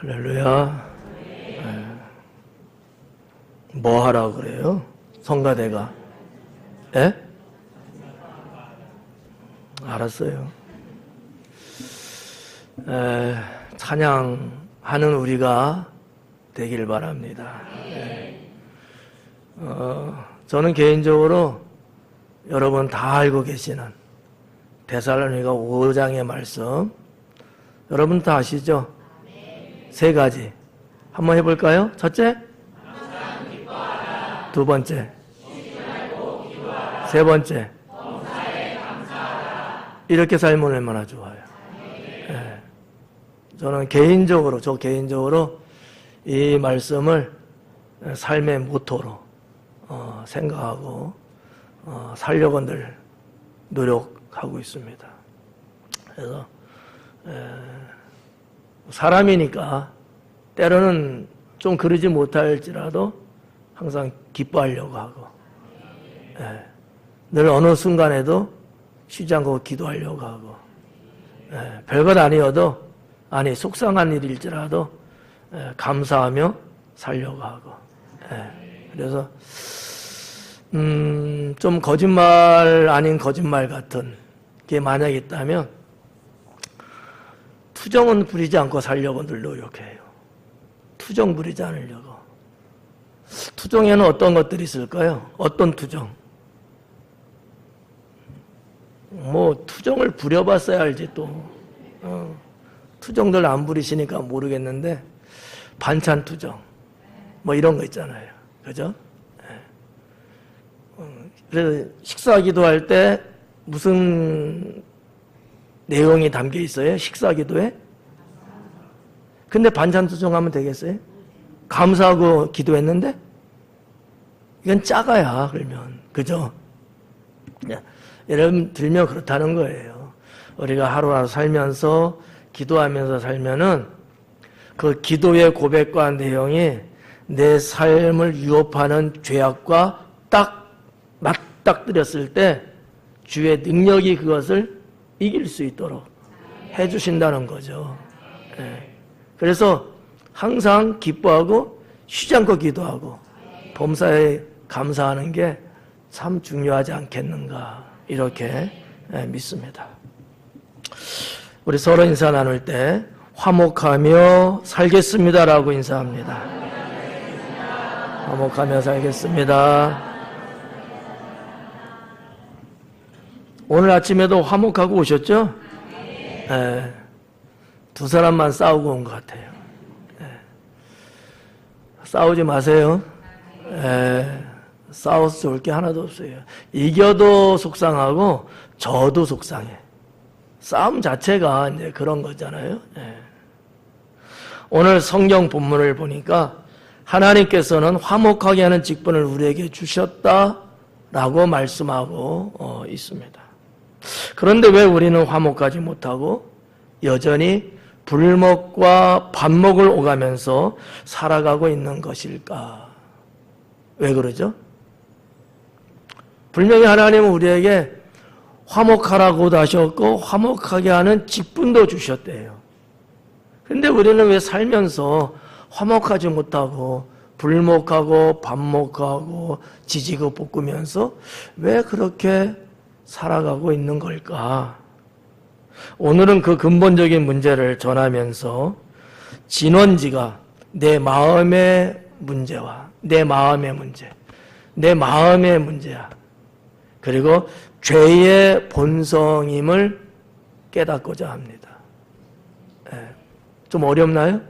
할렐루야. 네. 뭐 하라고 그래요? 성가대가. 예? 알았어요. 찬양하는 우리가 되길 바랍니다. 저는 개인적으로 여러분 다 알고 계시는 데살로니가 5장의 말씀, 여러분 다 아시죠? 세 가지 한번 해볼까요? 첫째, 두 번째, 세 번째, 이렇게 살면 얼마나 좋아요. 네. 저는 개인적으로 이 말씀을 삶의 모토로 생각하고 살려고 늘 노력하고 있습니다. 그래서 사람이니까 때로는 좀 그러지 못할지라도 항상 기뻐하려고 하고, 늘 어느 순간에도 쉬지 않고 기도하려고 하고, 별것 아니어도, 속상한 일일지라도 감사하며 살려고 하고, 그래서 좀 거짓말 아닌 거짓말 같은 게 만약 있다면 투정은 부리지 않고 살려고 늘 노력해요. 투정 부리지 않으려고. 투정에는 어떤 것들이 있을까요? 어떤 투정? 투정을 부려봤어야 알지 또. 투정들 안 부리시니까 모르겠는데 반찬 투정 이런 거 있잖아요. 그죠? 그래서 식사 기도할 때 무슨 내용이 담겨 있어요? 식사 기도에? 근데 반찬 투정하면 되겠어요? 감사하고 기도했는데? 이건 작아야, 그러면. 그죠? 예를 들면 그렇다는 거예요. 우리가 하루하루 살면서, 기도하면서 살면은 그 기도의 고백과 내용이 내 삶을 위협하는 죄악과 딱 맞닥뜨렸을 때 주의 능력이 그것을 이길 수 있도록 해주신다는 거죠. 그래서 항상 기뻐하고 쉬지 않고 기도하고 범사에 감사하는 게 참 중요하지 않겠는가 이렇게 믿습니다. 우리 서로 인사 나눌 때 화목하며 살겠습니다라고 인사합니다. 화목하며 살겠습니다. 오늘 아침에도 화목하고 오셨죠? 두 사람만 싸우고 온 것 같아요. 싸우지 마세요. 싸워서 좋을 게 하나도 없어요. 이겨도 속상하고 져도 속상해. 싸움 자체가 이제 그런 거잖아요. 오늘 성경 본문을 보니까 하나님께서는 화목하게 하는 직분을 우리에게 주셨다라고 말씀하고 있습니다. 그런데 왜 우리는 화목하지 못하고 여전히 불목과 반목을 오가면서 살아가고 있는 것일까? 왜 그러죠? 분명히 하나님은 우리에게 화목하라고도 하셨고 화목하게 하는 직분도 주셨대요. 근데 우리는 왜 살면서 화목하지 못하고 불목하고 반목하고 지지고 볶으면서 왜 그렇게 살아가고 있는 걸까? 오늘은 그 근본적인 문제를 전하면서 진원지가 내 마음의 문제와 내 마음의 문제야. 그리고 죄의 본성임을 깨닫고자 합니다. 좀 어렵나요?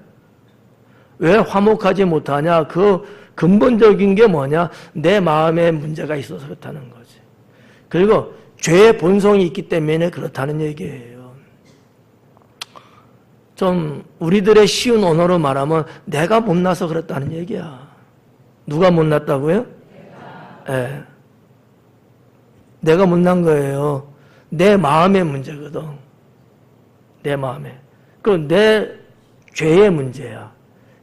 왜 화목하지 못하냐? 그 근본적인 게 뭐냐? 내 마음에 문제가 있어서 그렇다는 거지. 그리고 죄의 본성이 있기 때문에 그렇다는 얘기예요. 좀 우리들의 쉬운 언어로 말하면 내가 못나서 그렇다는 얘기야. 누가 못났다고요? 내가 못난 거예요. 내 마음의 문제거든. 내 마음에. 내 죄의 문제야.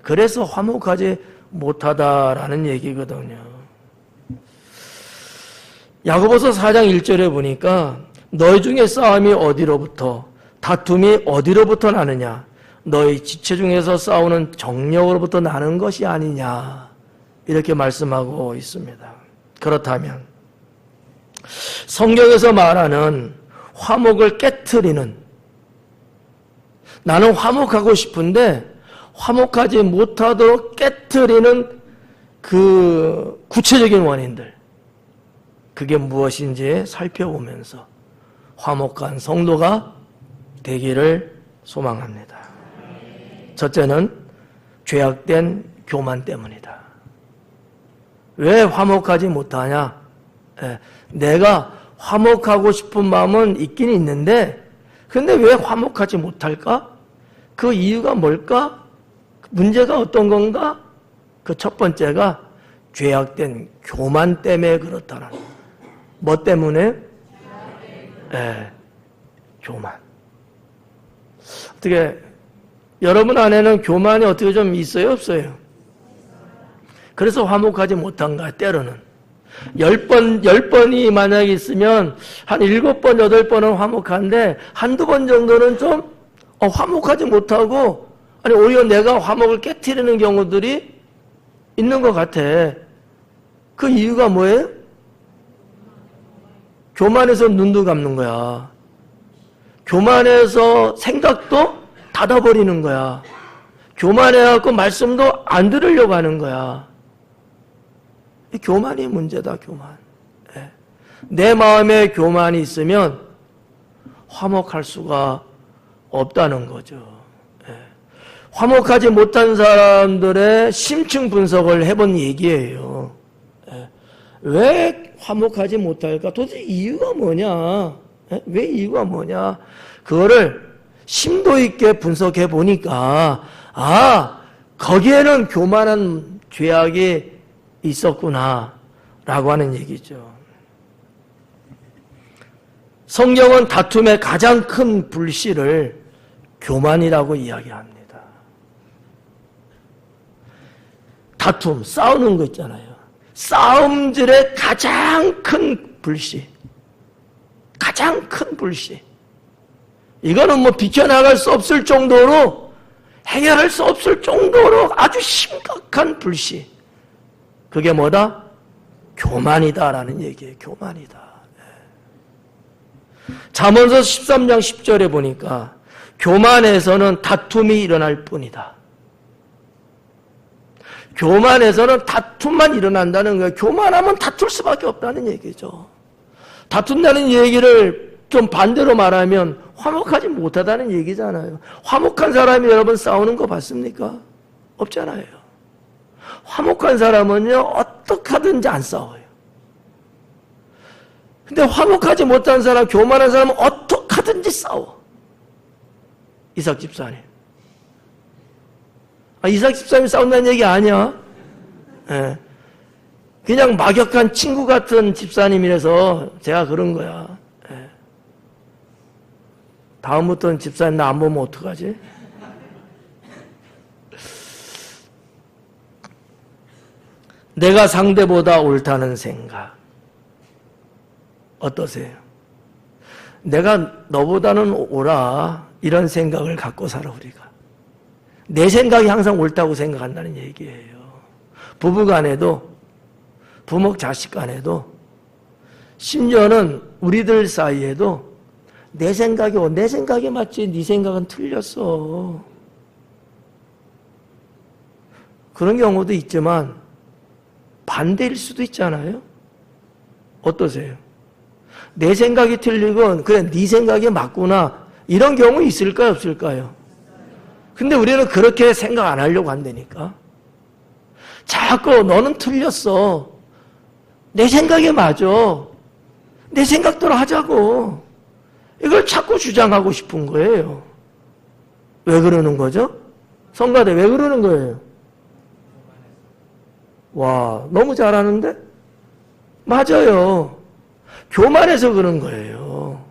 그래서 화목하지 못하다라는 얘기거든요. 야고보서 4장 1절에 보니까 너희 중에 싸움이 어디로부터 다툼이 어디로부터 나느냐? 너희 지체 중에서 싸우는 정력으로부터 나는 것이 아니냐 이렇게 말씀하고 있습니다. 그렇다면 성경에서 말하는 화목을 깨트리는, 나는 화목하고 싶은데 화목하지 못하도록 깨트리는 그 구체적인 원인들, 그게 무엇인지 살펴보면서 화목한 성도가 되기를 소망합니다. 첫째는 죄악된 교만 때문이다. 왜 화목하지 못하냐? 내가 화목하고 싶은 마음은 있긴 있는데 근데 왜 화목하지 못할까? 그 이유가 뭘까? 문제가 어떤 건가? 그 첫 번째가 죄악된 교만 때문에 그렇다는. 뭐 때문에? 교만. 어떻게 여러분 안에는 교만이 어떻게 좀 있어요, 없어요? 그래서 화목하지 못한가, 때로는. 10번이 만약에 있으면 한 7번, 8번은 화목한데 한두 번 정도는 좀 화목하지 못하고, 아니 오히려 내가 화목을 깨트리는 경우들이 있는 것 같아. 그 이유가 뭐예요? 교만해서 눈도 감는 거야. 교만해서 생각도 닫아버리는 거야. 교만해갖고 말씀도 안 들으려고 하는 거야. 이 교만이 문제다, 교만. 내 마음에 교만이 있으면 화목할 수가 없다는 거죠. 화목하지 못한 사람들의 심층 분석을 해본 얘기예요. 왜 화목하지 못할까? 도대체 이유가 뭐냐? 왜 이유가 뭐냐? 그거를 심도 있게 분석해 보니까 거기에는 교만한 죄악이 있었구나 라고 하는 얘기죠. 성경은 다툼의 가장 큰 불씨를 교만이라고 이야기합니다. 다툼, 싸우는 거 있잖아요. 싸움질의 가장 큰 불씨, 가장 큰 불씨. 이거는 뭐 비켜나갈 수 없을 정도로, 해결할 수 없을 정도로 아주 심각한 불씨. 그게 뭐다? 교만이다라는 얘기예요. 교만이다. 잠언서 13장 10절에 보니까 교만에서는 다툼이 일어날 뿐이다. 교만에서는 다툼만 일어난다는 거예요. 교만하면 다툴 수밖에 없다는 얘기죠. 다툰다는 얘기를 좀 반대로 말하면 화목하지 못하다는 얘기잖아요. 화목한 사람이 여러분 싸우는 거 봤습니까? 없잖아요. 화목한 사람은요, 어떻게 하든지 안 싸워요. 근데 화목하지 못한 사람, 교만한 사람은 어떻게 하든지 싸워. 이삭 집사님. 이삭 집사님이 싸운다는 얘기 아니야. 그냥 막역한 친구 같은 집사님이라서 제가 그런 거야. 다음부터는 집사님 나 안 보면 어떡하지? 내가 상대보다 옳다는 생각. 어떠세요? 내가 너보다는 옳아. 이런 생각을 갖고 살아, 우리가. 내 생각이 항상 옳다고 생각한다는 얘기예요. 부부 간에도, 부모 자식 간에도, 심지어는 우리들 사이에도 내 생각이 맞지, 네 생각은 틀렸어. 그런 경우도 있지만 반대일 수도 있잖아요. 어떠세요? 내 생각이 틀리건 그래 네 생각이 맞구나 이런 경우 있을까요, 없을까요? 근데 우리는 그렇게 생각 안 하려고 한다니까. 자꾸 너는 틀렸어. 내 생각이 맞아. 내 생각대로 하자고. 이걸 자꾸 주장하고 싶은 거예요. 왜 그러는 거죠? 성가대 왜 그러는 거예요? 와, 너무 잘하는데? 맞아요. 교만해서 그런 거예요.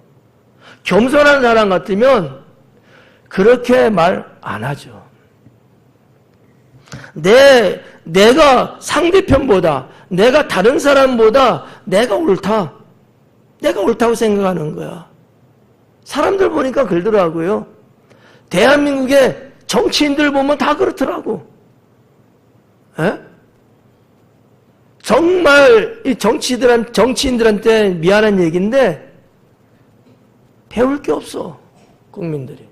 겸손한 사람 같으면 그렇게 말 안 하죠. 내가 상대편보다, 내가 다른 사람보다 내가 옳다고 생각하는 거야. 사람들 보니까 그러더라고요. 대한민국에 정치인들 보면 다 그렇더라고. 에? 정말 이 정치인들한테 미안한 얘기인데 배울 게 없어, 국민들이.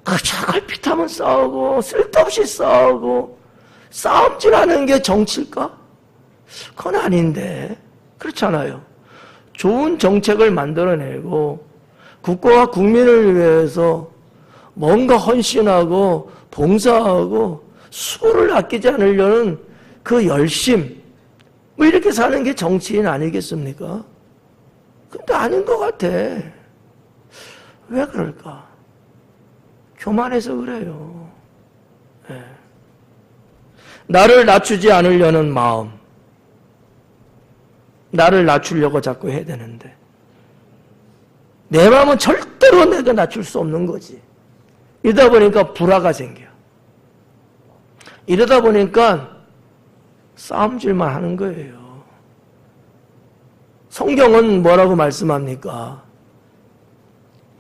그저 걸핏하면 싸우고 쓸데없이 싸우고 싸움질하는 게 정치일까? 그건 아닌데. 그렇잖아요. 좋은 정책을 만들어내고 국가와 국민을 위해서 뭔가 헌신하고 봉사하고 수고를 아끼지 않으려는 그 열심, 뭐 이렇게 사는 게 정치인 아니겠습니까? 근데 아닌 것 같아. 왜 그럴까? 교만해서 그래요. 네. 나를 낮추지 않으려는 마음, 나를 낮추려고 자꾸 해야 되는데 내 마음은 절대로 내가 낮출 수 없는 거지. 이러다 보니까 불화가 생겨. 이러다 보니까 싸움질만 하는 거예요. 성경은 뭐라고 말씀합니까?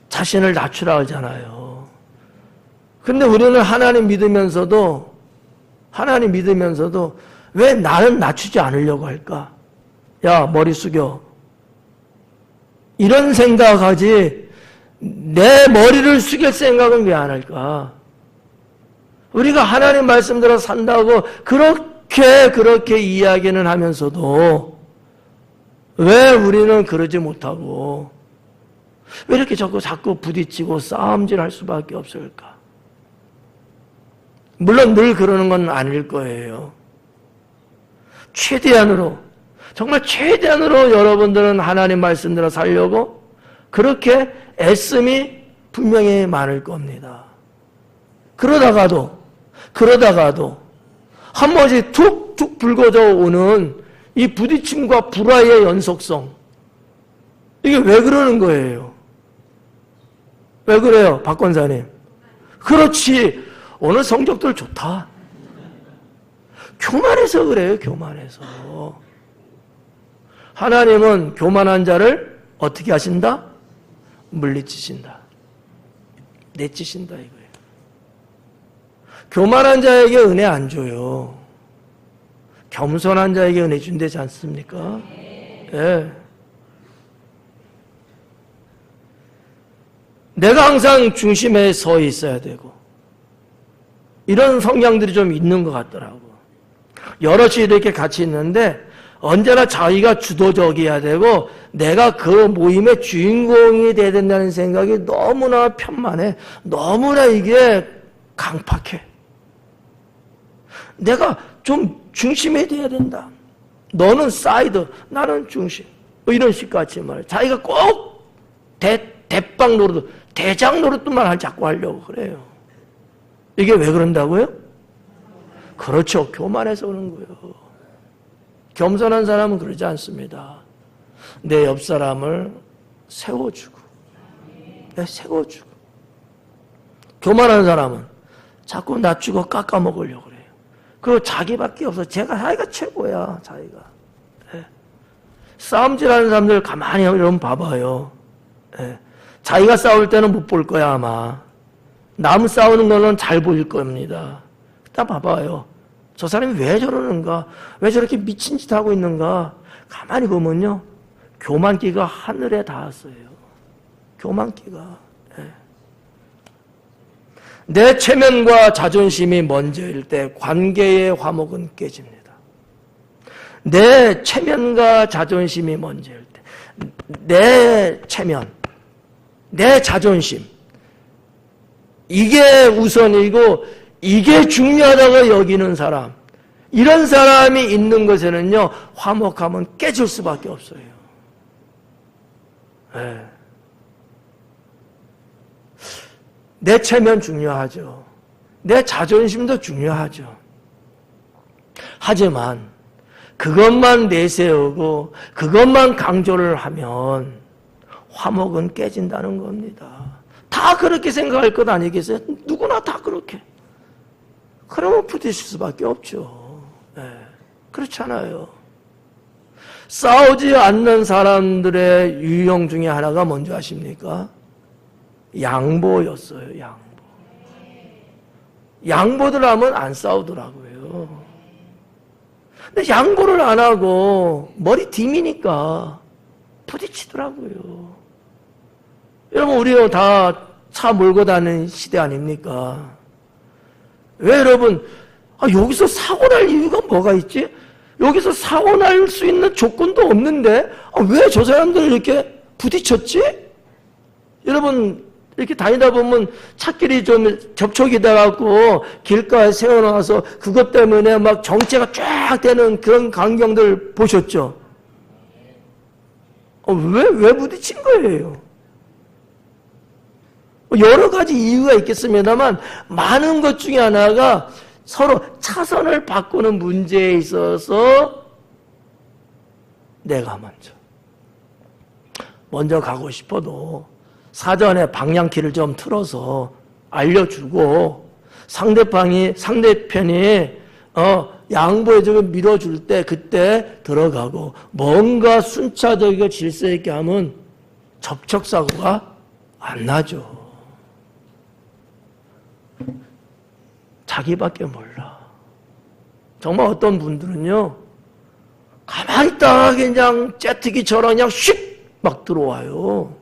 자신을 낮추라 하잖아요. 근데 우리는 하나님 믿으면서도 왜 나는 낮추지 않으려고 할까? 야, 머리 숙여. 이런 생각하지 내 머리를 숙일 생각은 왜 안 할까? 우리가 하나님 말씀대로 산다고 그렇게 이야기는 하면서도 왜 우리는 그러지 못하고 왜 이렇게 자꾸 부딪히고 싸움질 할 수밖에 없을까? 물론 늘 그러는 건 아닐 거예요. 정말 최대한으로 여러분들은 하나님 말씀대로 살려고 그렇게 애씀이 분명히 많을 겁니다. 그러다가도 한 번씩 툭툭 불거져 오는 이 부딪힘과 불화의 연속성, 이게 왜 그러는 거예요? 왜 그래요, 박 권사님? 그렇지, 오늘 성적들 좋다. 교만해서 그래요, 교만해서. 하나님은 교만한 자를 어떻게 하신다? 물리치신다. 내치신다 이거예요. 교만한 자에게 은혜 안 줘요. 겸손한 자에게 은혜 준대지 않습니까? 예. 내가 항상 중심에 서 있어야 되고 이런 성향들이 좀 있는 것 같더라고. 여럿이 이렇게 같이 있는데 언제나 자기가 주도적이어야 되고 내가 그 모임의 주인공이 돼야 된다는 생각이 너무나 편만해. 너무나 이게 강팍해. 내가 좀 중심이 돼야 된다. 너는 사이드, 나는 중심. 뭐 이런 식같이 말해. 자기가 꼭 대빵 노릇, 대장 노릇만 자꾸 하려고 그래요. 이게 왜 그런다고요? 그렇죠. 교만해서 그런 거예요. 겸손한 사람은 그러지 않습니다. 내 옆 사람을 세워주고, 세워주고. 교만한 사람은 자꾸 낮추고 깎아먹으려고 그래요. 그거 자기밖에 없어. 자기가 최고야, 자기가. 네. 싸움질하는 사람들 가만히 여러분 봐봐요. 네. 자기가 싸울 때는 못 볼 거야, 아마. 남 싸우는 거는 잘 보일 겁니다. 딱 봐봐요. 저 사람이 왜 저러는가? 왜 저렇게 미친 짓 하고 있는가? 가만히 보면요. 교만기가 하늘에 닿았어요. 교만기가. 네. 내 체면과 자존심이 먼저일 때 관계의 화목은 깨집니다. 내 체면과 자존심이 먼저일 때, 내 체면, 내 자존심, 이게 우선이고 이게 중요하다고 여기는 사람, 이런 사람이 있는 것에는요, 화목하면 깨질 수밖에 없어요. 네. 내 체면 중요하죠. 내 자존심도 중요하죠. 하지만 그것만 내세우고 그것만 강조를 하면 화목은 깨진다는 겁니다. 다 그렇게 생각할 것 아니겠어요? 누구나 다 그렇게. 그러면 부딪힐 수밖에 없죠. 네. 그렇잖아요. 싸우지 않는 사람들의 유형 중에 하나가 뭔지 아십니까? 양보였어요. 양보. 양보들 하면 안 싸우더라고요. 근데 양보를 안 하고 머리 디미니까 부딪히더라고요. 여러분, 우리 다 차 몰고 다니는 시대 아닙니까? 왜 여러분, 여기서 사고 날 이유가 뭐가 있지? 여기서 사고 날 수 있는 조건도 없는데 왜 저 사람들 이렇게 부딪혔지? 여러분, 이렇게 다니다 보면 차길이 좀 접촉이 돼갖고 길가에 세워놔서 그것 때문에 막 정체가 쫙 되는 그런 광경들 보셨죠? 왜 부딪힌 거예요? 여러 가지 이유가 있겠습니다만 많은 것 중에 하나가 서로 차선을 바꾸는 문제에 있어서 내가 먼저 가고 싶어도 사전에 방향키를 좀 틀어서 알려주고 상대편이 양보해주고 밀어줄 때 그때 들어가고 뭔가 순차적이고 질서 있게 하면 접촉사고가 안 나죠. 자기밖에 몰라. 정말 어떤 분들은요, 가만히 있다가 그냥 째트기처럼 그냥 휙 막 들어와요.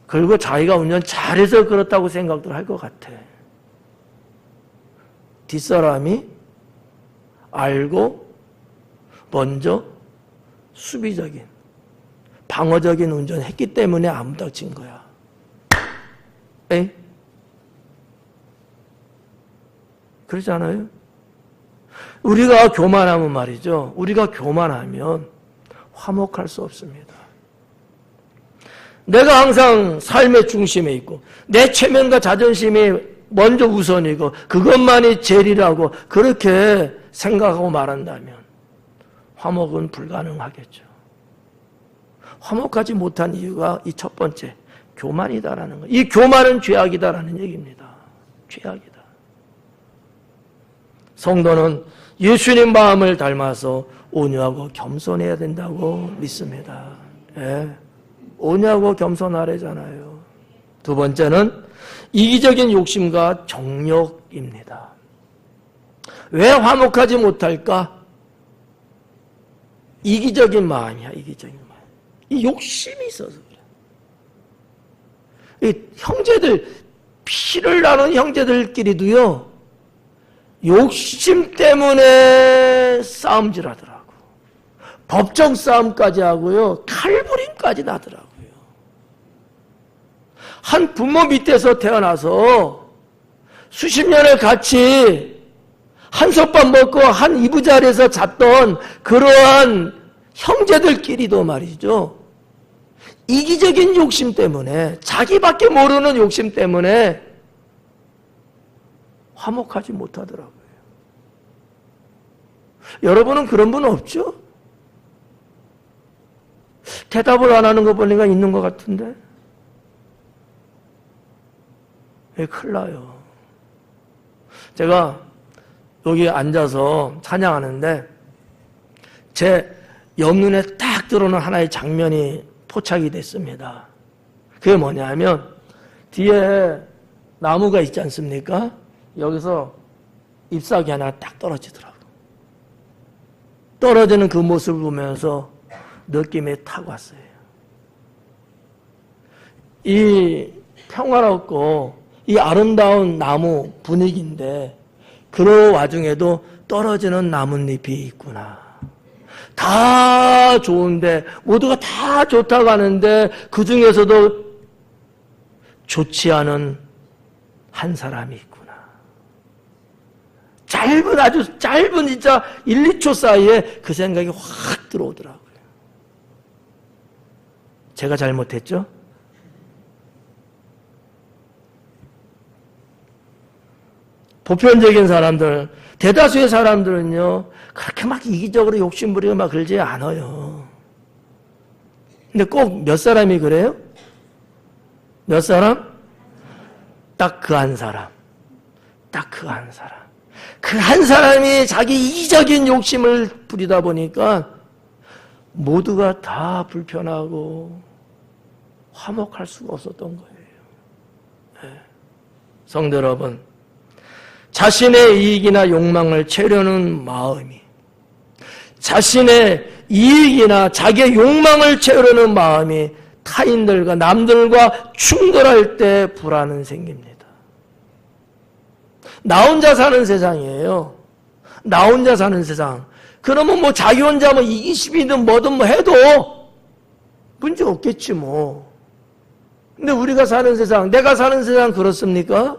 그리고 자기가 운전 잘해서 그렇다고 생각들 할 것 같아. 뒷사람이 알고 먼저 수비적인, 방어적인 운전을 했기 때문에 안 부닥친 거야. 에이? 그렇지 않아요? 우리가 교만하면 말이죠. 우리가 교만하면 화목할 수 없습니다. 내가 항상 삶의 중심에 있고 내 체면과 자존심이 먼저 우선이고 그것만이 제일이라고 그렇게 생각하고 말한다면 화목은 불가능하겠죠. 화목하지 못한 이유가 이 첫 번째, 교만이다라는 거예요. 이 교만은 죄악이다라는 얘기입니다. 죄악이다. 성도는 예수님 마음을 닮아서 온유하고 겸손해야 된다고 믿습니다. 예. 온유하고 겸손하래잖아요. 두 번째는 이기적인 욕심과 정욕입니다. 왜 화목하지 못할까? 이기적인 마음이야, 이기적인 마음. 이 욕심이 있어서 그래. 이 형제들, 피를 나눈 형제들끼리도요, 욕심 때문에 싸움질 하더라고. 법정 싸움까지 하고요, 칼부림까지 나더라고요. 한 부모 밑에서 태어나서 수십 년을 같이 한솥밥 먹고 한 이부자리에서 잤던 그러한 형제들끼리도 말이죠. 이기적인 욕심 때문에, 자기밖에 모르는 욕심 때문에 화목하지 못하더라고요. 여러분은 그런 분 없죠? 대답을 안 하는 거 보니까 있는 것 같은데? 큰일 나요. 제가 여기 앉아서 찬양하는데 제 옆눈에 딱 들어오는 하나의 장면이 포착이 됐습니다. 그게 뭐냐면 뒤에 나무가 있지 않습니까? 여기서 잎사귀 하나 딱 떨어지더라고. 떨어지는 그 모습을 보면서 느낌이 탁 왔어요. 이 평화롭고 이 아름다운 나무 분위기인데 그 와중에도 떨어지는 나뭇잎이 있구나. 다 좋은데 모두가 다 좋다고 하는데 그 중에서도 좋지 않은 한 사람이 있구나. 아주 짧은 진짜 1, 2초 사이에 그 생각이 확 들어오더라고요. 제가 잘못했죠? 보편적인 사람들, 대다수의 사람들은요, 그렇게 막 이기적으로 욕심부리고 막 그러지 않아요. 근데 꼭 몇 사람이 그래요? 몇 사람? 딱 그 한 사람. 딱 그 한 사람. 그 한 사람이 자기 이기적인 욕심을 부리다 보니까 모두가 다 불편하고 화목할 수가 없었던 거예요. 네. 성도 여러분, 자신의 이익이나 욕망을 채우려는 마음이, 자신의 이익이나 자기의 욕망을 채우려는 마음이 타인들과 남들과 충돌할 때 불안은 생깁니다. 나 혼자 사는 세상이에요. 나 혼자 사는 세상. 그러면 뭐 자기 혼자 뭐 이기심이든 뭐든 뭐 해도 문제 없겠지 뭐. 근데 우리가 사는 세상, 내가 사는 세상 그렇습니까?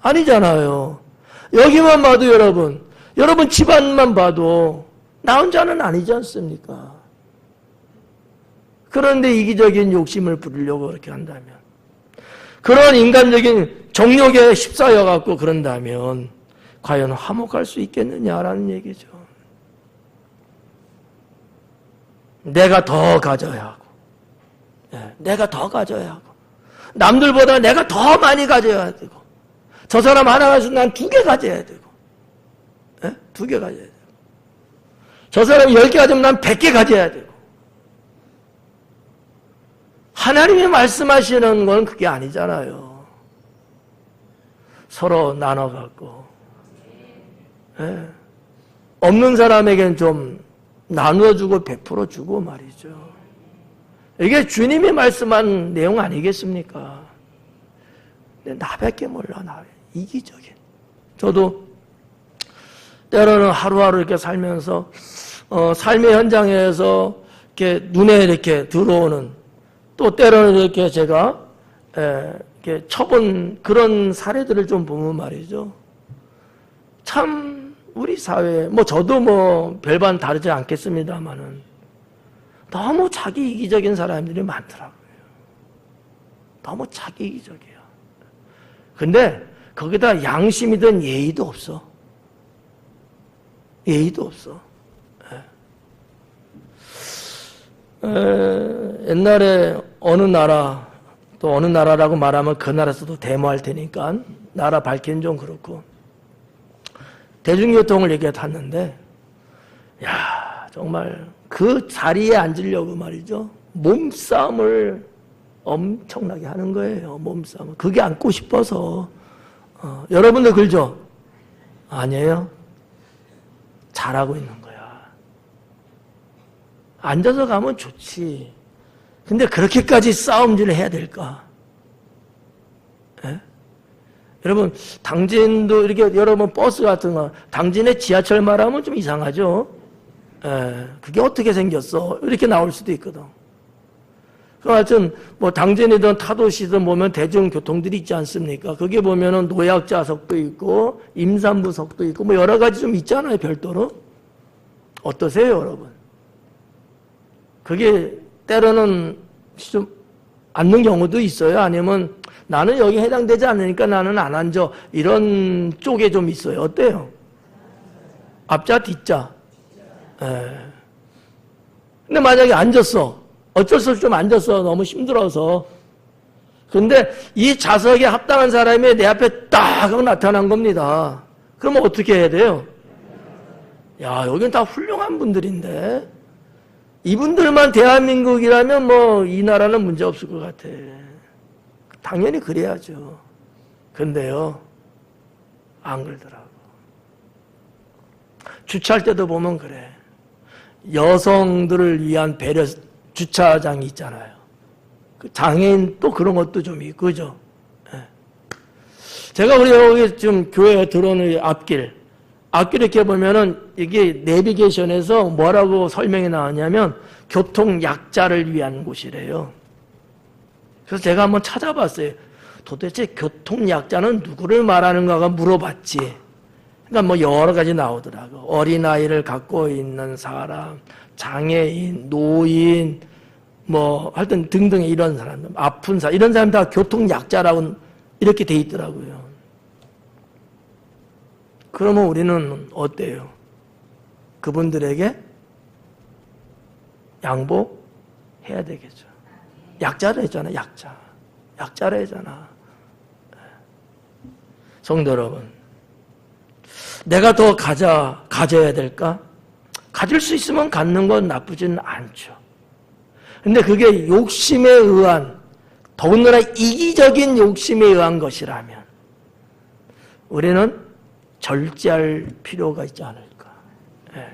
아니잖아요. 여기만 봐도 여러분 집안만 봐도 나 혼자는 아니지 않습니까? 그런데 이기적인 욕심을 부리려고 그렇게 한다면, 그런 인간적인 정욕에 휩싸여 갖고 그런다면 과연 화목할 수 있겠느냐라는 얘기죠. 내가 더 가져야 하고, 내가 더 가져야 하고, 남들보다 내가 더 많이 가져야 되고, 저 사람 하나 가지고 난 2개 가져야 되고, 2개 가져야 되고, 저 사람이 10개 가지면 난 100개 가져야 되고. 하나님이 말씀하시는 건 그게 아니잖아요. 서로 나눠갖고, 없는 사람에겐 좀 나누어주고 베풀어주고 말이죠. 이게 주님이 말씀한 내용 아니겠습니까? 근데 나밖에 몰라, 나 이기적인. 저도 때로는 하루하루 이렇게 살면서 삶의 현장에서 이렇게 눈에 이렇게 들어오는, 또 때로는 이렇게 제가 이렇게 쳐본 그런 사례들을 좀 보면 말이죠. 참 우리 사회에, 뭐 저도 뭐 별반 다르지 않겠습니다만은 너무 자기 이기적인 사람들이 많더라고요. 너무 자기 이기적이야. 근데 거기다 양심이든 예의도 없어. 예의도 없어. 옛날에 어느 나라, 또 어느 나라라고 말하면 그 나라에서도 데모할 테니까 나라 밝히는 좀 그렇고, 대중교통을 이렇게 탔는데, 야, 정말 그 자리에 앉으려고 말이죠, 몸싸움을 엄청나게 하는 거예요. 몸싸움을. 그게 앉고 싶어서. 여러분들 그러죠? 아니에요. 잘하고 있는 거야. 앉아서 가면 좋지. 근데 그렇게까지 싸움질을 해야 될까? 여러분, 당진도 이렇게 여러분 버스 같은 거, 당진에 지하철 말하면 좀 이상하죠? 그게 어떻게 생겼어? 이렇게 나올 수도 있거든. 하여튼, 뭐, 당진이든 타도시든 보면 대중교통들이 있지 않습니까? 거기에 보면은 노약자석도 있고, 임산부석도 있고, 뭐, 여러 가지 좀 있잖아요, 별도로. 어떠세요, 여러분? 그게 때로는 좀 앉는 경우도 있어요. 아니면 나는 여기 해당되지 않으니까 나는 안 앉아. 이런 쪽에 좀 있어요. 어때요? 앞자, 뒷자. 근데 만약에 앉았어. 어쩔 수 없이 좀 앉았어. 너무 힘들어서. 근데 이 좌석에 합당한 사람이 내 앞에 딱 하고 나타난 겁니다. 그러면 어떻게 해야 돼요? 야, 여긴 다 훌륭한 분들인데. 이분들만 대한민국이라면 뭐 이 나라는 문제 없을 것 같아. 당연히 그래야죠. 근데요, 안 그러더라고. 주차할 때도 보면 그래. 여성들을 위한 배려 주차장이 있잖아요. 그 장애인 또 그런 것도 좀 있고, 그죠? 제가 우리 여기 지금 교회에 들어오는 앞길 이렇게 보면은 이게 내비게이션에서 뭐라고 설명이 나왔냐면 교통 약자를 위한 곳이래요. 그래서 제가 한번 찾아봤어요. 도대체 교통 약자는 누구를 말하는가가 물어봤지. 그러니까 뭐 여러 가지 나오더라고. 어린아이를 갖고 있는 사람, 장애인, 노인, 뭐 하여튼 등등 이런 사람들, 아픈 사람, 이런 사람 다 교통 약자라고 이렇게 돼 있더라고요. 그러면 우리는 어때요? 그분들에게 양보해야 되겠죠. 약자라 했잖아, 약자. 약자라 했잖아. 성도 여러분, 내가 더 가져야 될까? 가질 수 있으면 갖는 건 나쁘지는 않죠. 근데 그게 욕심에 의한, 더군다나 이기적인 욕심에 의한 것이라면 우리는 절제할 필요가 있지 않을까. 예.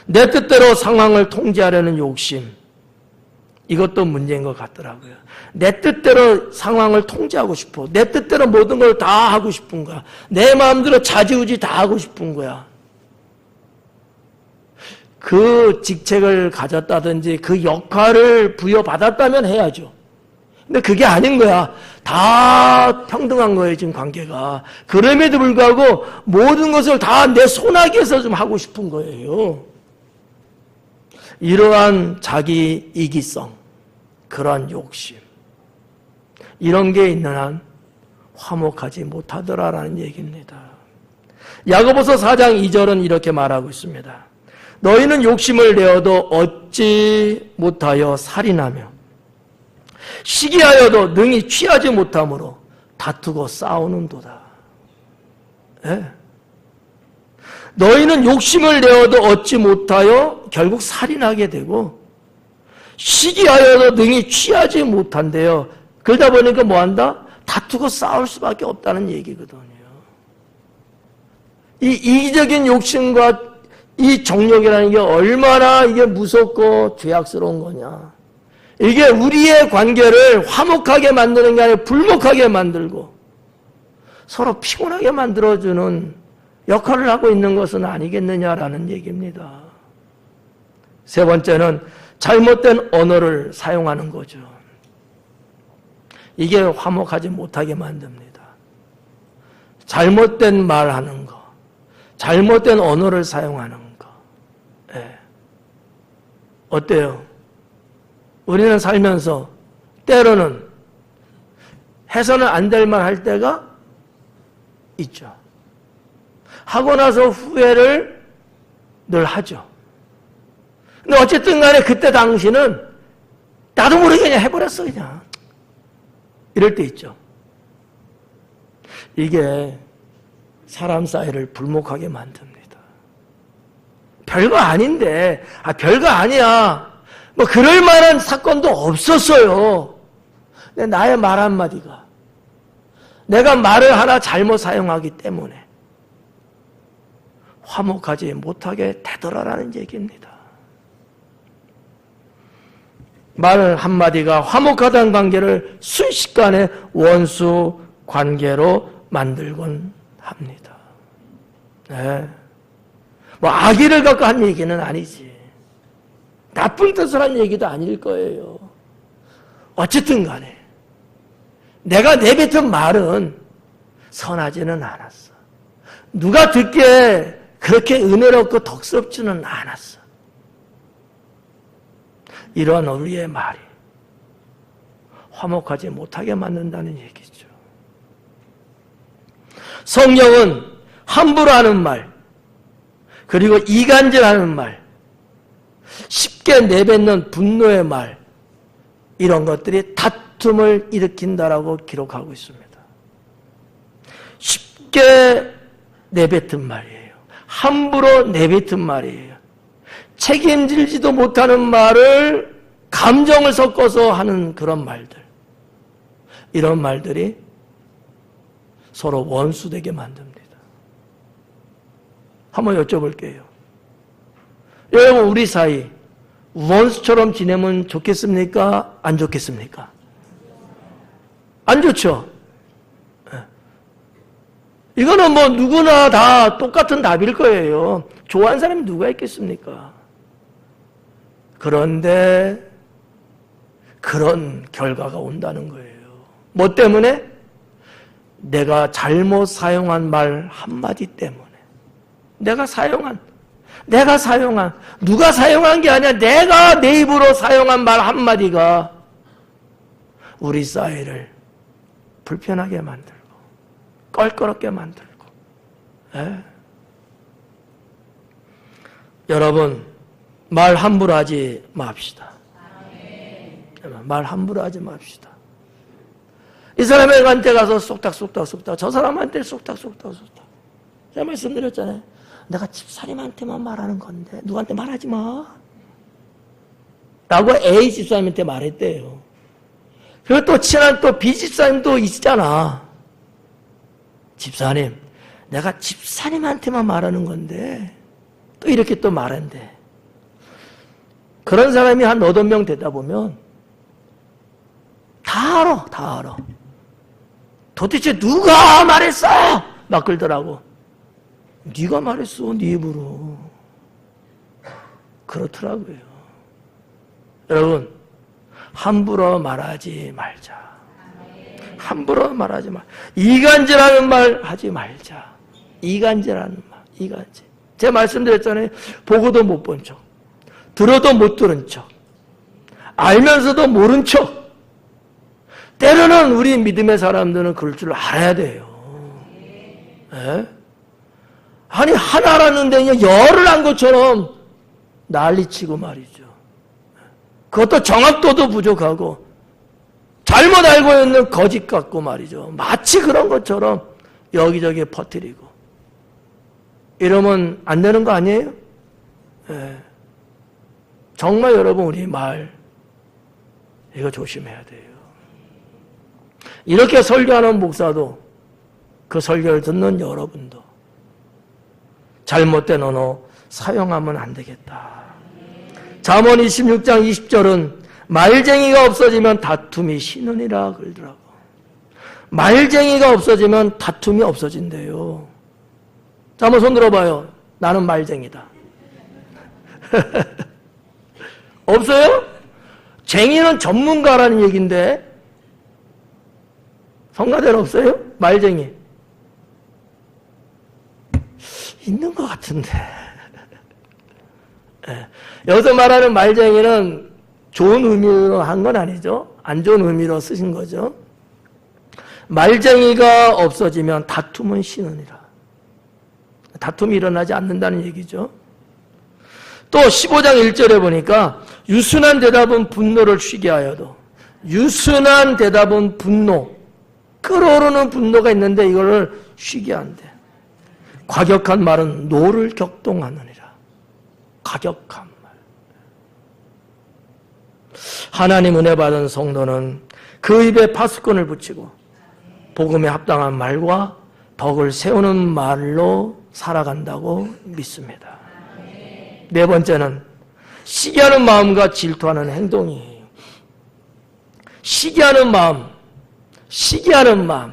내 뜻대로 상황을 통제하려는 욕심, 이것도 문제인 것 같더라고요. 내 뜻대로 상황을 통제하고 싶어. 내 뜻대로 모든 걸 다 하고 싶은 거야. 내 마음대로 좌지우지 다 하고 싶은 거야. 그 직책을 가졌다든지 그 역할을 부여받았다면 해야죠. 근데 그게 아닌 거야. 다 평등한 거예요, 지금 관계가. 그럼에도 불구하고 모든 것을 다 내 손아귀에서 좀 하고 싶은 거예요. 이러한 자기 이기성, 그러한 욕심, 이런 게 있는 한 화목하지 못하더라라는 얘기입니다. 야고보서 4장 2절은 이렇게 말하고 있습니다. 너희는 욕심을 내어도 얻지 못하여 살인하며 시기하여도 능히 취하지 못함으로 다투고 싸우는도다. 예. 너희는 욕심을 내어도 얻지 못하여 결국 살인하게 되고 시기하여도 능히 취하지 못한대요. 그러다 보니까 뭐한다? 다투고 싸울 수밖에 없다는 얘기거든요. 이 이기적인 욕심과 이 정욕이라는 게 얼마나 이게 무섭고 죄악스러운 거냐. 이게 우리의 관계를 화목하게 만드는 게 아니라 불목하게 만들고 서로 피곤하게 만들어주는 역할을 하고 있는 것은 아니겠느냐라는 얘기입니다. 세 번째는 잘못된 언어를 사용하는 거죠. 이게 화목하지 못하게 만듭니다. 잘못된 말하는 거, 잘못된 언어를 사용하는 거. 예. 어때요? 우리는 살면서 때로는 해서는 안 될 말 할 때가 있죠. 하고 나서 후회를 늘 하죠. 근데 어쨌든 간에 그때 당시는 나도 모르게 그냥 해버렸어, 그냥. 이럴 때 있죠. 이게 사람 사이를 불목하게 만듭니다. 별거 아닌데, 별거 아니야. 뭐 그럴 만한 사건도 없었어요. 근데 나의 말 한마디가 내가 말을 하나 잘못 사용하기 때문에 화목하지 못하게 되더라라는 얘기입니다. 말 한마디가 화목하다는 관계를 순식간에 원수 관계로 만들곤 합니다. 네. 뭐 악의를 갖고 한 얘기는 아니지. 나쁜 뜻을 한 얘기도 아닐 거예요. 어쨌든 간에 내가 내뱉은 말은 선하지는 않았어. 누가 듣기에 그렇게 은혜롭고 덕스럽지는 않았어. 이러한 우리의 말이 화목하지 못하게 만든다는 얘기죠. 성령은 함부로 하는 말, 그리고 이간질하는 말, 쉽게 내뱉는 분노의 말, 이런 것들이 다툼을 일으킨다라고 기록하고 있습니다. 쉽게 내뱉은 말이에요. 함부로 내뱉은 말이에요. 책임질지도 못하는 말을 감정을 섞어서 하는 그런 말들, 이런 말들이 서로 원수되게 만듭니다. 한번 여쭤볼게요. 여러분, 우리 사이 원수처럼 지내면 좋겠습니까? 안 좋겠습니까? 안 좋죠? 이거는 뭐 누구나 다 똑같은 답일 거예요. 좋아하는 사람이 누가 있겠습니까? 그런데 그런 결과가 온다는 거예요. 뭐 때문에? 내가 잘못 사용한 말 한마디 때문에. 내가 사용한, 누가 사용한 게 아니라 내가 내 입으로 사용한 말 한마디가 우리 사이를 불편하게 만들고 껄끄럽게 만들고. 여러분, 말 함부로 하지 맙시다. 말 함부로 하지 맙시다. 이 사람한테 가서 쏙닥 저 사람한테 쏙닥 제가 말씀드렸잖아요. 내가 집사님한테만 말하는 건데 누구한테 말하지 마 라고 A 집사님한테 말했대요. 그리고 또 친한 또 B 집사님도 있잖아. 집사님, 내가 집사님한테만 말하는 건데 또 이렇게 또 말한대. 그런 사람이 한 8명 되다 보면 다 알아, 다 알아. 도대체 누가 말했어? 막 그러더라고. 네가 말했어, 네 입으로. 그렇더라고요. 여러분, 함부로 말하지 말자. 함부로 말하지 마. 이간질하는 말 하지 말자. 이간질하는 말, 이간질. 제가 말씀드렸잖아요. 보고도 못 본 척, 들어도 못 들은 척, 알면서도 모른 척. 때로는 우리 믿음의 사람들은 그럴 줄 알아야 돼요. 에? 아니 하나 알았는데 그냥 열을 안 것처럼 난리치고 말이죠. 그것도 정확도도 부족하고 잘못 알고 있는 거짓 같고 말이죠. 마치 그런 것처럼 여기저기 퍼뜨리고 이러면 안 되는 거 아니에요? 예. 정말 여러분 우리 말 이거 조심해야 돼요. 이렇게 설교하는 목사도 그 설교를 듣는 여러분도 잘못된 언어 사용하면 안 되겠다. 잠언 26장 20절은 말쟁이가 없어지면 다툼이 쉬느니라 그러더라고. 말쟁이가 없어지면 다툼이 없어진대요. 자, 한번 손 들어봐요. 나는 말쟁이다. 없어요? 쟁이는 전문가라는 얘기인데 성가대는 없어요? 말쟁이. 있는 것 같은데. 여기서 말하는 말쟁이는 좋은 의미로 한 건 아니죠. 안 좋은 의미로 쓰신 거죠. 말쟁이가 없어지면 다툼은 쉬느니라. 다툼이 일어나지 않는다는 얘기죠. 또 15장 1절에 보니까 유순한 대답은 분노를 쉬게 하여도, 유순한 대답은 분노, 끓어오르는 분노가 있는데 이거를 쉬게 한대. 과격한 말은 노를 격동하느니라. 과격한 말. 하나님 은혜 받은 성도는 그 입에 파수꾼을 붙이고 복음에 합당한 말과 덕을 세우는 말로 살아간다고 믿습니다. 네 번째는 시기하는 마음과 질투하는 행동이에요. 시기하는 마음, 시기하는 마음.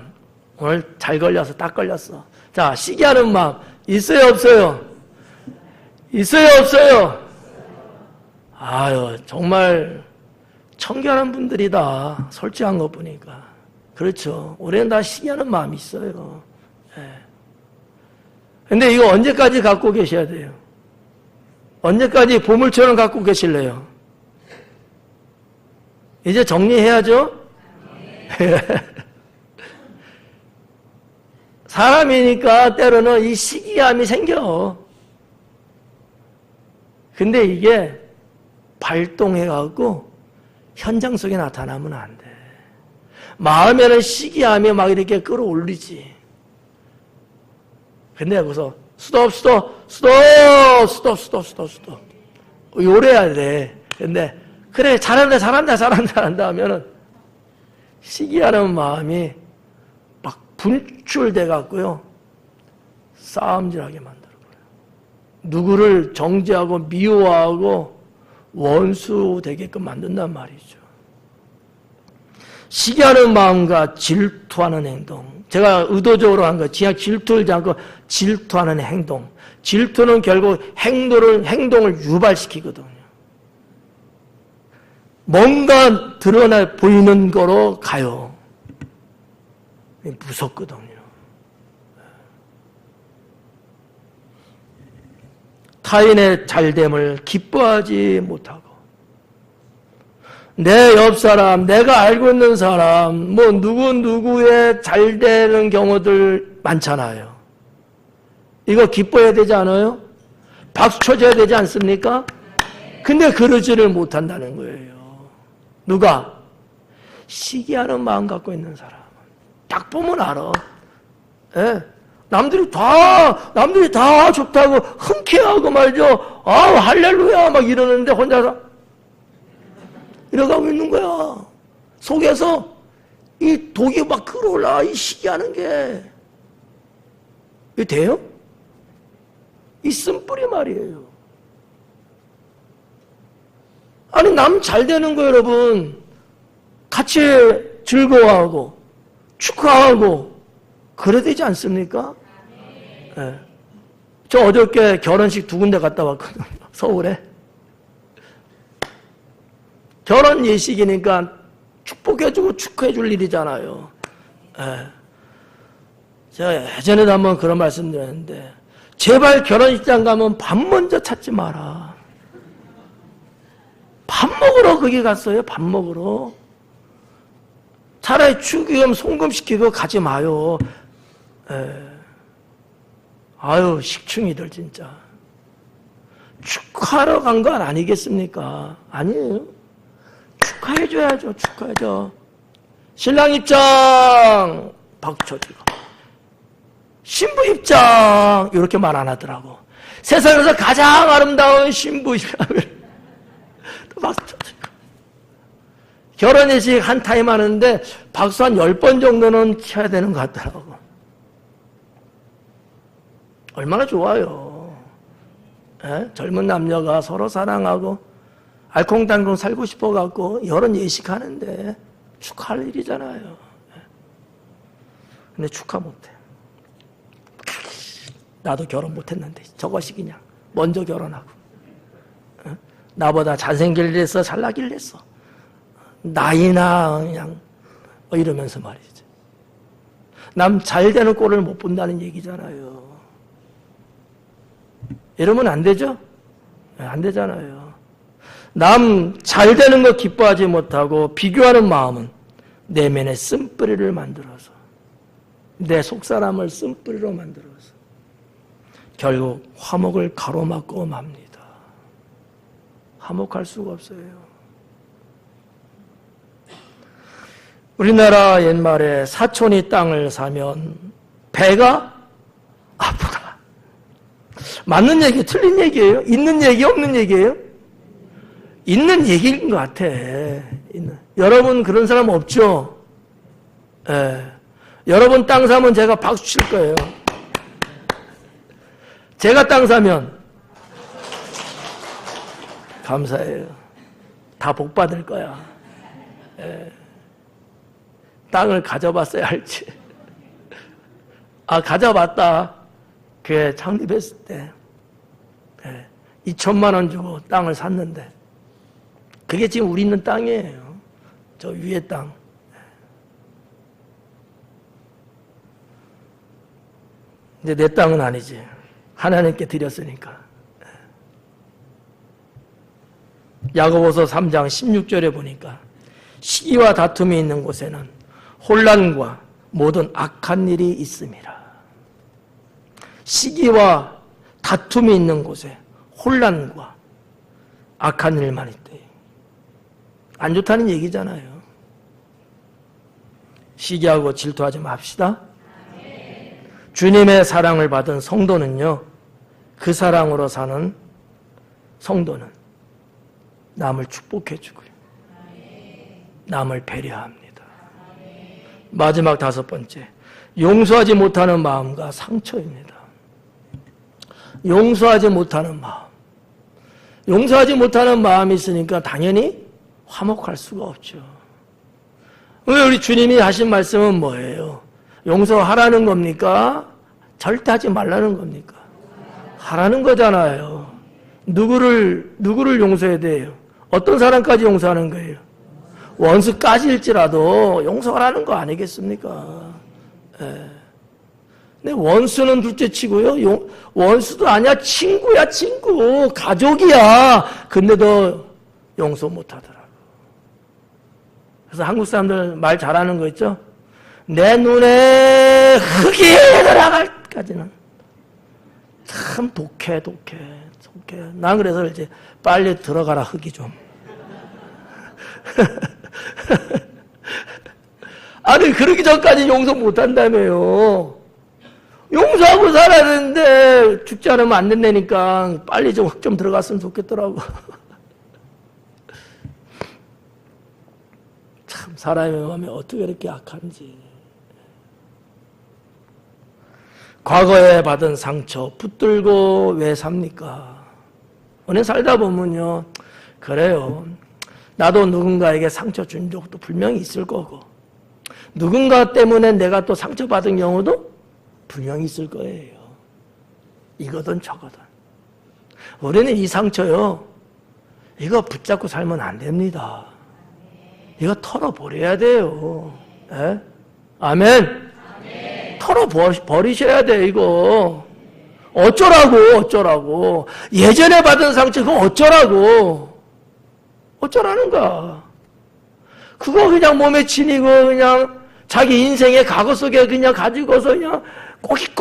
오늘 잘 걸려서 딱 걸렸어. 자, 시기하는 마음 있어요, 없어요? 있어요, 없어요? 아유, 정말 청결한 분들이다. 솔직한 거 보니까. 그렇죠. 우리는 다 시기하는 마음이 있어요. 근데 이거 언제까지 갖고 계셔야 돼요? 언제까지 보물처럼 갖고 계실래요? 이제 정리해야죠? 사람이니까 때로는 이 시기함이 생겨. 근데 이게 발동해갖고 현장 속에 나타나면 안 돼. 마음에는 시기함이 막 이렇게 끌어올리지. 근데 여기서 스톱 요래야 돼. 근데 그래 잘한다 하면은 시기하는 마음이 막 분출돼 갖고요 싸움질하게 만들어버려요. 누구를 정죄하고 미워하고 원수 되게끔 만든단 말이죠. 시기하는 마음과 질투하는 행동. 제가 의도적으로 한 거, 그냥 질투를 않고 질투하는 행동. 질투는 결국 행동을 유발시키거든요. 뭔가 드러나 보이는 거로 가요. 무섭거든요. 타인의 잘됨을 기뻐하지 못하고, 내 옆 사람, 내가 알고 있는 사람, 뭐 누구의 잘 되는 경우들 많잖아요. 이거 기뻐해야 되지 않아요? 박수 쳐줘야 되지 않습니까? 근데 그러지를 못한다는 거예요. 누가? 시기하는 마음 갖고 있는 사람은. 딱 보면 알아. 예? 남들이 다 좋다고 흔쾌하고 말이죠. 아우 할렐루야 막 이러는데 혼자서 이러고 있는 거야. 속에서 이 독이 막 끌어올라. 이 시기하는 게. 이거 돼요? 이 쓴뿌리 말이에요. 아니, 남 잘 되는 거 여러분, 같이 즐거워하고, 축하하고, 그래야 되지 않습니까? 네. 저 어저께 결혼식 2군데 갔다 왔거든요. 서울에. 결혼 예식이니까 축복해주고 축하해줄 일이잖아요. 네. 제가 예전에도 한번 그런 말씀 드렸는데, 제발 결혼식장 가면 밥 먼저 찾지 마라. 밥 먹으러 거기 갔어요. 밥 먹으러. 차라리 축의금 송금시키고 가지 마요. 아유, 식충이들 진짜. 축하하러 간 건 아니겠습니까? 아니에요. 축하해줘야죠. 축하해줘. 신랑 입장 박수 쳐주고, 신부 입장 이렇게 말 안 하더라고. 세상에서 가장 아름다운 신부 입장을 또 박수 쳐주고. 결혼 예식 한 타임 하는데 박수 한 10번 정도는 쳐야 되는 것 같더라고. 얼마나 좋아요. 에? 젊은 남녀가 서로 사랑하고 알콩달콩 살고 싶어갖고 여론 예식하는데 축하할 일이잖아요. 근데 축하 못해. 나도 결혼 못했는데 저것이 그냥 먼저 결혼하고, 에? 나보다 잘생길래 했어, 잘나길래 했어, 나이나 그냥 이러면서 말이지. 남 잘되는 꼴을 못 본다는 얘기잖아요. 이러면 안 되죠? 안 되잖아요. 남 잘되는 거 기뻐하지 못하고 비교하는 마음은 내면에 쓴뿌리를 만들어서, 내 속사람을 쓴뿌리로 만들어서 결국 화목을 가로막고 맙니다. 화목할 수가 없어요. 우리나라 옛말에 사촌이 땅을 사면 배가 아프다. 맞는 얘기예요? 틀린 얘기예요? 있는 얘기, 없는 얘기예요? 있는 얘기인 것 같아. 여러분 그런 사람 없죠? 예. 여러분 땅 사면 제가 박수 칠 거예요. 제가 땅 사면 감사해요. 다 복 받을 거야. 예. 땅을 가져봤어야 할지. 아, 가져봤다. 그게 창립했을 때 2천만 원 주고 땅을 샀는데, 그게 지금 우리 있는 땅이에요. 저 위에 땅. 이제 내 땅은 아니지. 하나님께 드렸으니까. 야고보서 3장 16절에 보니까 시기와 다툼이 있는 곳에는 혼란과 모든 악한 일이 있음이라. 시기와 다툼이 있는 곳에 혼란과 악한 일만 있대. 안 좋다는 얘기잖아요. 시기하고 질투하지 맙시다. 주님의 사랑을 받은 성도는요, 그 사랑으로 사는 성도는 남을 축복해주고요, 남을 배려합니다. 마지막 5번째, 용서하지 못하는 마음과 상처입니다. 용서하지 못하는 마음. 용서하지 못하는 마음이 있으니까 당연히 화목할 수가 없죠. 왜 우리 주님이 하신 말씀은 뭐예요? 용서하라는 겁니까? 절대 하지 말라는 겁니까? 하라는 거잖아요. 누구를 용서해야 돼요? 어떤 사람까지 용서하는 거예요? 원수까지일지라도 용서하라는 거 아니겠습니까? 예. 근데 원수는 둘째 치고요. 원수도 아니야. 친구야, 친구. 가족이야. 근데도 용서 못 하더라고. 그래서 한국 사람들 말 잘하는 거 있죠? 내 눈에 흙이 들어갈까지는 참 독해. 난 그래서 이제 빨리 들어가라, 흙이 좀. 아니, 그러기 전까지 용서 못 한다며요. 용서하고 살아야 되는데 죽지 않으면 안 된다니까 빨리 좀 흙 좀 들어갔으면 좋겠더라고. 참 사람의 마음이 어떻게 이렇게 악한지. 과거에 받은 상처 붙들고 왜 삽니까? 오늘 살다 보면요, 그래요. 나도 누군가에게 상처 준 적도 분명히 있을 거고, 누군가 때문에 내가 또 상처받은 경우도 분명히 있을 거예요. 이거든 저거든. 우리는 이 상처요, 이거 붙잡고 살면 안 됩니다. 이거 털어버려야 돼요. 에? 아멘? 털어버리셔야 돼, 이거. 어쩌라고. 예전에 받은 상처, 그거 어쩌라는가. 그거 그냥 몸에 지니고, 그냥 자기 인생의 과거 속에 그냥 가지고서 그냥 꼬깃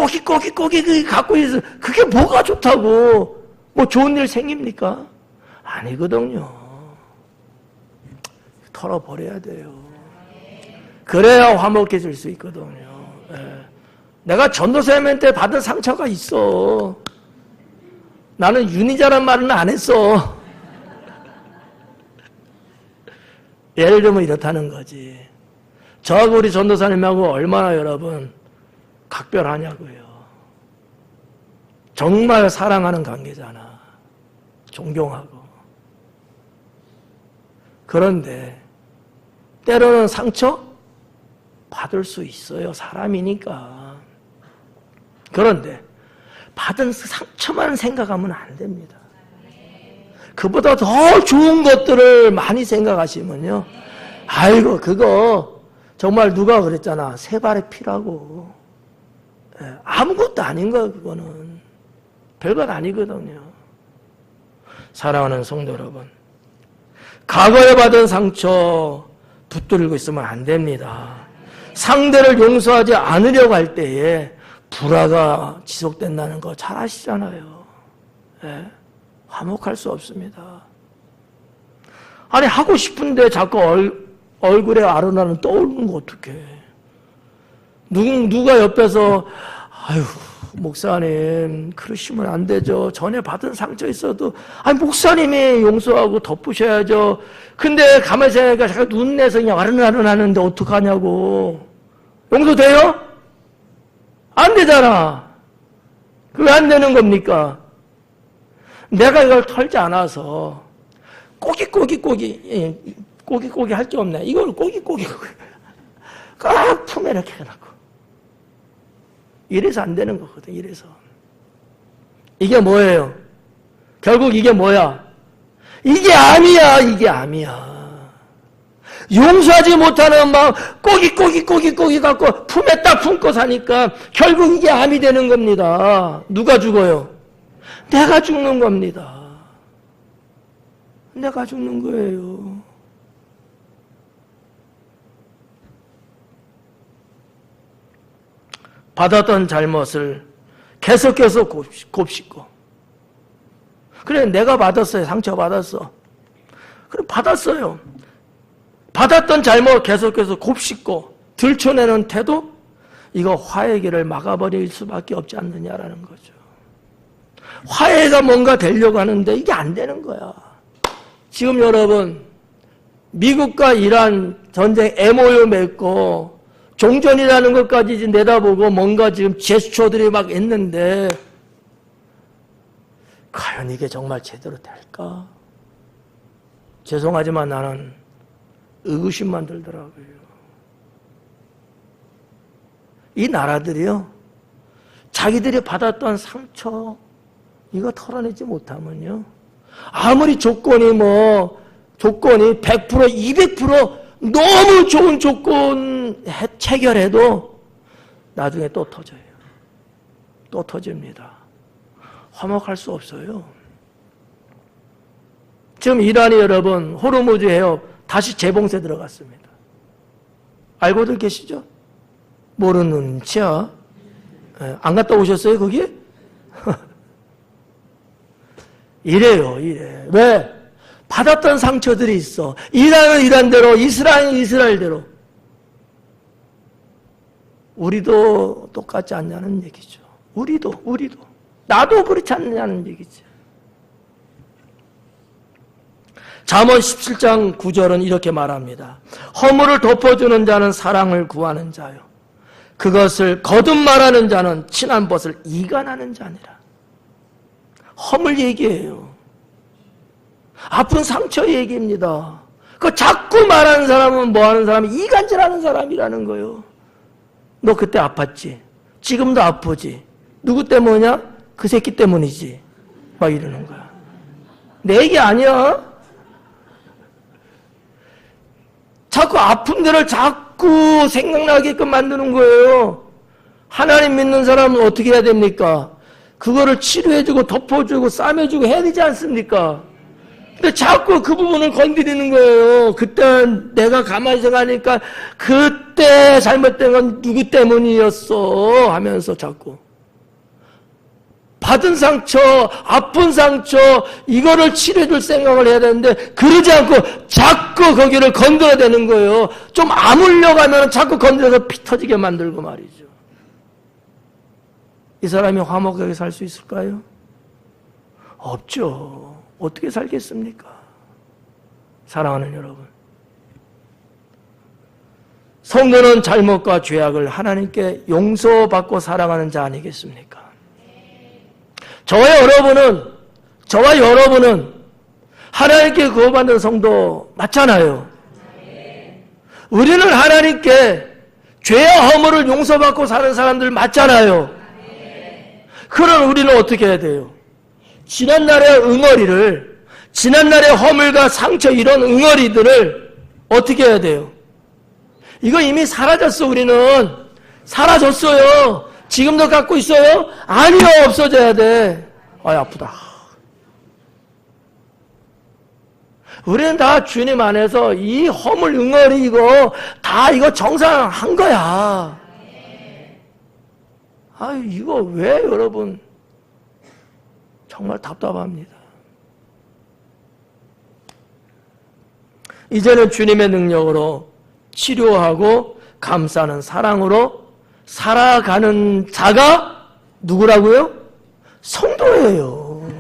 갖고 있어. 그게 뭐가 좋다고. 뭐 좋은 일 생깁니까? 아니거든요. 털어버려야 돼요. 그래야 화목해질 수 있거든요. 예. 내가 전도사님한테 받은 상처가 있어. 나는 윤희자란 말은 안 했어. 예를 들면 이렇다는 거지. 저하고 우리 전도사님하고 얼마나 여러분 각별하냐고요. 정말 사랑하는 관계잖아. 존경하고. 그런데 때로는 상처 받을 수 있어요. 사람이니까. 그런데 받은 상처만 생각하면 안 됩니다. 그보다 더 좋은 것들을 많이 생각하시면요, 아이고 그거 정말 누가 그랬잖아. 세 발의 피라고. 아무것도 아닌 거야. 그거는 별것 아니거든요. 사랑하는 성도 여러분, 과거에 받은 상처 붙들고 있으면 안 됩니다. 상대를 용서하지 않으려고 할 때에 불화가 지속된다는 거 잘 아시잖아요. 예? 화목할 수 없습니다. 아니 하고 싶은데 자꾸 얼굴에 아른아른 떠오르는 거 어떡해. 누가 옆에서 아유 목사님 그러시면 안 되죠. 전에 받은 상처 있어도 아니 목사님이 용서하고 덮으셔야죠. 근데 가만히 생각하니까 자꾸 눈내서 그냥 아른아른 하는데 어떡하냐고. 용서돼요? 안 되잖아. 그게 안 되는 겁니까? 내가 이걸 털지 않아서 꼬깃꼬깃 할 게 없네. 이걸 꼬깃꼬깃 꽉 품에 이렇게 해놓고 이래서 안 되는 거거든. 이래서 이게 뭐예요? 결국 이게 뭐야? 이게 암이야. 용서하지 못하는 마음 꼬깃 갖고 품에 딱 품고 사니까 결국 이게 암이 되는 겁니다. 누가 죽어요? 내가 죽는 겁니다. 내가 죽는 거예요. 받았던 잘못을 계속해서 곱씹고. 그래, 내가 받았어요. 상처받았어. 그래, 받았어요. 받았던 잘못 계속해서 곱씹고 들춰내는 태도, 이거 화해의 길을 막아버릴 수밖에 없지 않느냐라는 거죠. 화해가 뭔가 되려고 하는데 이게 안 되는 거야. 지금 여러분, 미국과 이란 전쟁 MOU 맺고 종전이라는 것까지 내다보고 뭔가 지금 제스처들이 막 있는데 과연 이게 정말 제대로 될까? 죄송하지만 나는 의구심만 들더라고요. 이 나라들이요, 자기들이 받았던 상처 이거 털어내지 못하면요, 아무리 조건이 100%, 200% 너무 좋은 조건 체결해도 나중에 또 터져요. 또 터집니다. 화목할 수 없어요. 지금 이란이 여러분 호르무즈 해협 다시 재봉쇄 들어갔습니다. 알고들 계시죠? 모르는 눈치야. 안 갔다 오셨어요 거기? 이래요. 왜? 받았던 상처들이 있어. 이란은 이란대로, 이스라엘은 이스라엘대로. 우리도 똑같지 않냐는 얘기죠. 우리도. 나도 그렇지 않냐는 얘기죠. 잠언 17장 9절은 이렇게 말합니다. 허물을 덮어주는 자는 사랑을 구하는 자요, 그것을 거듭 말하는 자는 친한 벗을 이간하는 자니라. 허물 얘기예요. 아픈 상처 얘기입니다. 그 자꾸 말하는 사람은 뭐하는 사람이 이간질하는 사람이라는 거예요. 너 그때 아팠지? 지금도 아프지? 누구 때문이냐? 그 새끼 때문이지. 막 이러는 거야. 내 얘기 아니야. 자꾸 아픈 데를 자꾸 생각나게끔 만드는 거예요. 하나님 믿는 사람은 어떻게 해야 됩니까? 그거를 치료해주고 덮어주고 싸매주고 해야 되지 않습니까? 근데 자꾸 그 부분을 건드리는 거예요. 그때 내가 가만히 생각하니까 그때 잘못된 건 누구 때문이었어 하면서 자꾸 받은 상처, 아픈 상처 이거를 치료해줄 생각을 해야 되는데 그러지 않고 자꾸 거기를 건드려대는 거예요. 좀 아물려고 하면 자꾸 건드려서 피 터지게 만들고 말이죠. 이 사람이 화목하게 살 수 있을까요? 없죠. 어떻게 살겠습니까? 사랑하는 여러분, 성도는 잘못과 죄악을 하나님께 용서받고 살아가는 자 아니겠습니까? 저와 여러분은 하나님께 구원받는 성도 맞잖아요. 우리는 하나님께 죄와 허물을 용서받고 사는 사람들 맞잖아요. 그럼 우리는 어떻게 해야 돼요? 지난날의 응어리를, 지난날의 허물과 상처 이런 응어리들을 어떻게 해야 돼요? 이거 이미 사라졌어. 우리는 사라졌어요. 지금도 갖고 있어요? 아니요, 없어져야 돼. 아이 아프다. 우리는 다 주님 안에서 이 허물 응어리 이거 다 이거 정상한 거야. 아유 이거 왜 여러분 정말 답답합니다. 이제는 주님의 능력으로 치료하고 감싸는 사랑으로 살아가는 자가 누구라고요? 성도예요.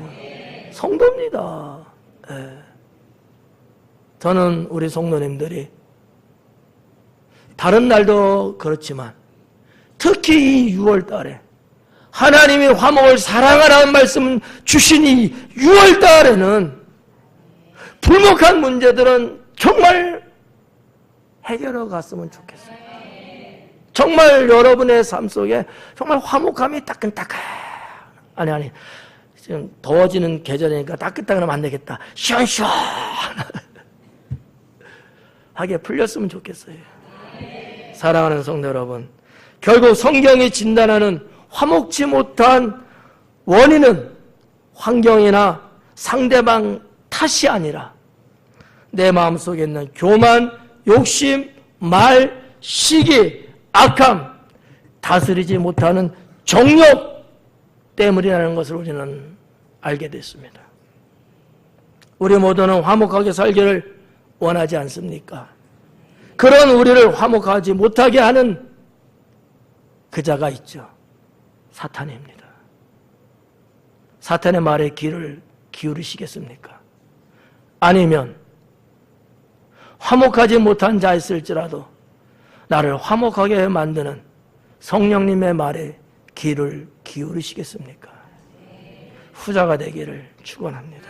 성도입니다. 네. 저는 우리 성도님들이 다른 날도 그렇지만 특히 이 6월 달에 하나님이 화목을 사랑하라는 말씀 주신 이 6월 달에는 불목한 문제들은 정말 해결해 갔으면 좋겠어요. 정말 여러분의 삶 속에 정말 화목함이 따끈따끈 아니 지금 더워지는 계절이니까 따끈따끈하면 안 되겠다. 시원시원하게 풀렸으면 좋겠어요. 사랑하는 성도 여러분, 결국 성경이 진단하는 화목치 못한 원인은 환경이나 상대방 탓이 아니라 내 마음속에 있는 교만, 욕심, 말, 시기, 악함, 다스리지 못하는 정욕 때문이라는 것을 우리는 알게 됐습니다. 우리 모두는 화목하게 살기를 원하지 않습니까? 그런 우리를 화목하지 못하게 하는 그 자가 있죠. 사탄입니다. 사탄의 말에 귀를 기울이시겠습니까? 아니면 화목하지 못한 자였을지라도 나를 화목하게 만드는 성령님의 말에 귀를 기울이시겠습니까? 후자가 되기를 축원합니다.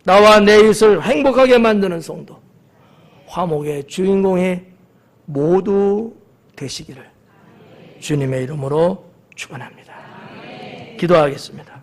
나와 내 이웃을 행복하게 만드는 성도, 화목의 주인공이 모두 되시기를 주님의 이름으로 축원합니다. 기도하겠습니다.